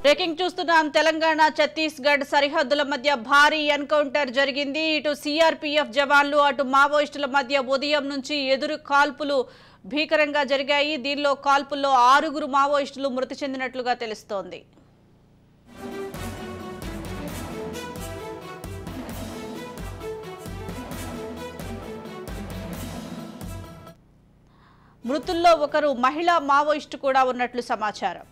Breaking చూస్తున్నాం. తెలంగాణ ఛత్తీస్గఢ్ సరిహద్దుల మధ్య భారీ ఎన్కౌంటర్ జరిగింది. ఇటు సిఆర్పీఎఫ్ జవాన్లు అటు మావోయిస్టుల మధ్య ఉదయం నుంచి ఎదురు కాల్పులు భీకరంగా జరిగాయి. దీనిలో కాల్పుల్లో 6 మావోయిస్టులు మృతి చెందినట్లుగా తెలుస్తోంది. మృతుల్లో ఒకరు మహిళా మావోయిస్టు కూడా ఉన్నట్లు సమాచారం.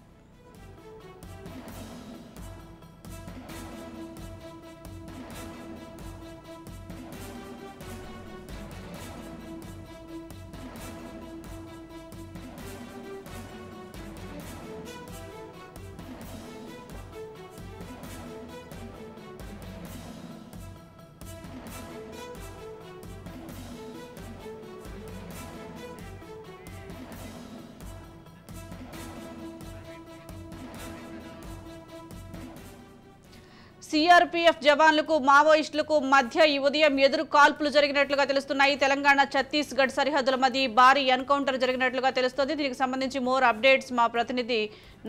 సిఆర్పీఎఫ్ జవాన్లకు మావోయిస్టులకు మధ్య ఈ ఉదయం ఎదురు కాల్పులు జరిగినట్లుగా తెలుస్తున్నాయి. తెలంగాణ ఛత్తీస్గఢ్ సరిహద్దుల మధ్య భారీ ఎన్కౌంటర్ జరిగినట్లుగా తెలుస్తోంది. దీనికి సంబంధించి మోర్ అప్డేట్స్ మా ప్రతినిధి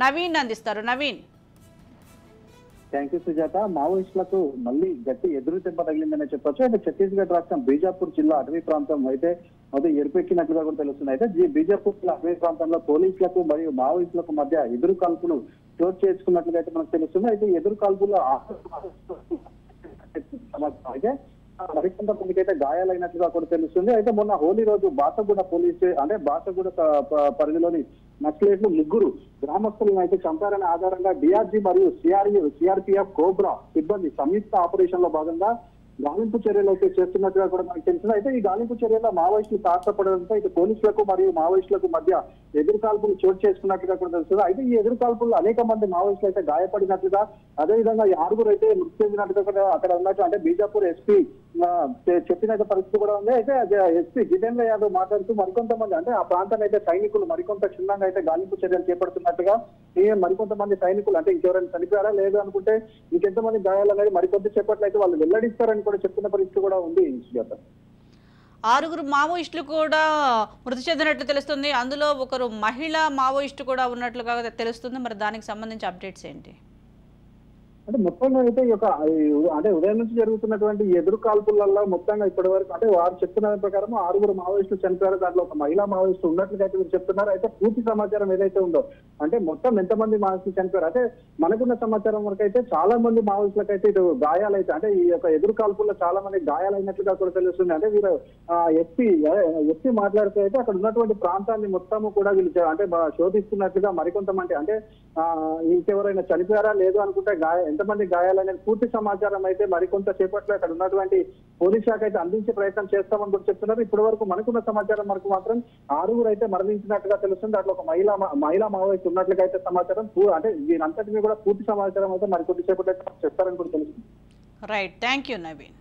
నవీన్ అందిస్తారు. నవీన్. Thank you Sujatha. మావోయిస్టులకు మళ్ళీ గట్టి ఎదురు దెబ్బ తగిలిందనే చెప్పొచ్చు. అయితే ఛత్తీస్గఢ్ రాష్ట్రం బీజాపూర్ జిల్లా అటవీ ప్రాంతం అయితే ఎరుపెక్కినట్లుగా కూడా తెలుస్తుంది. అయితే బీజాపూర్ జిల్లా అటవీ ప్రాంతంలో పోలీసులకు మరియు మావోయిస్టులకు మధ్య ఎదురు కాల్పులు చోటు చేసుకున్నట్లుగా అయితే మనకు తెలుస్తుంది. అయితే ఎదురు కాల్పుల్లో అయితే మరికొంతమందికి అయితే గాయాలైనట్లుగా కూడా తెలుస్తుంది. అయితే మొన్న హోలీ రోజు బాసగూడ పోలీసు అంటే బాసగూడ పరిధిలోని నక్సలైట్లు 3 గ్రామస్తులను అయితే చంపారనే ఆధారంగా డిఆర్జీ మరియు సిఆర్పీఎఫ్ కోబ్రా సిబ్బంది సంయుక్త ఆపరేషన్ లో భాగంగా గాలింపు చర్యలు అయితే చేస్తున్నట్టుగా కూడా మనకు తెలిసింది. అయితే ఈ గాలింపు చర్యల్లో మావోయిస్టులు తాకపడడంతో ఇటు పోలీసులకు మరియు మావోయిస్టులకు మధ్య ఎదురు కాల్పులు చోటు చేసుకున్నట్టుగా కూడా తెలుస్తుంది. అయితే ఈ ఎదురు కాల్పుల్లో అనేక మంది మావోయిస్టులు అయితే గాయపడినట్లుగా, అదేవిధంగా 6 అయితే మృతి చెందినట్టుగా కూడా అక్కడ ఉన్నట్టు అంటే బీజాపూర్ ఎస్పీ చెప్పినట్టు పరిస్థితి కూడా ఉంది. అయితే ఎస్పీ జితేంద్ర యాదవ్ మాట్లాడుతూ మరికొంతమంది అంటే ఆ ప్రాంతాన్ని అయితే సైనికులు మరికొంత క్షుణ్ణంగా అయితే గాలింపు చర్యలు చేపడుతున్నట్టుగా, మరికొంతమంది సైనికులు అంటే ఇంకెవరైనా చనిపోయారా లేదు అనుకుంటే ఇంకెంతమంది గాయాలనేది మరికొంత సేపట్లో అయితే వాళ్ళు వెల్లడిస్తారని కూడా చెప్తున్న పరిస్థితి కూడా ఉంది. 6 మావోయిస్టులు కూడా మృతి చెందినట్లు తెలుస్తుంది. అందులో ఒకరు మహిళా మావోయిస్టు కూడా ఉన్నట్లుగా తెలుస్తుంది. మరి దానికి సంబంధించి అప్డేట్స్ ఏంటి? అంటే మొత్తంగా అయితే ఈ యొక్క అంటే ఉదయం నుంచి జరుగుతున్నటువంటి ఎదురు కాల్పులలో మొత్తంగా ఇప్పటి వరకు అంటే వారు చెప్తున్న ప్రకారం 6 మావోయిస్టులు చనిపోయారు. దాంట్లో ఒక మహిళా మావోయిస్టు ఉన్నట్లుగా అయితే మీరు చెప్తున్నారు. అయితే పూర్తి సమాచారం ఏదైతే ఉందో అంటే మొత్తం ఎంతమంది మావోయిస్టులు చనిపోయారు అంటే మనకున్న సమాచారం వరకు అయితే చాలా మంది మావోయిస్టులకు అయితే ఇటు గాయాలైతే అంటే ఈ యొక్క ఎదురు కాల్పుల్లో చాలా మంది గాయాలైనట్లుగా కూడా తెలుస్తుంది. అంటే వీరు ఎస్పీ మాట్లాడుతూ అయితే అక్కడ ఉన్నటువంటి ప్రాంతాన్ని మొత్తము కూడా వీళ్ళు అంటే శోధిస్తున్నట్లుగా మరికొంతమంది అంటే ఇంకెవరైనా చనిపోయారా లేదు అనుకుంటే ఎంతమంది గాయాలనే పూర్తి సమాచారం అయితే మరికొంత సేపట్లో అక్కడ ఉన్నటువంటి పోలీస్ శాఖ అయితే అందించే ప్రయత్నం చేస్తామని కూడా చెప్తున్నారు. ఇప్పటి వరకు మనకున్న సమాచారం వరకు మాత్రం 6 అయితే మరణించినట్టుగా తెలుస్తుంది. అట్లా ఒక మహిళా మావోయిస్ట్ ఉన్నట్లుగా అయితే సమాచారం అంటే దీనంతటినీ కూడా పూర్తి సమాచారం అయితే మరికొద్ది సేపట్లో చెప్తారని కూడా తెలుస్తుంది. Right, thank you Naveen.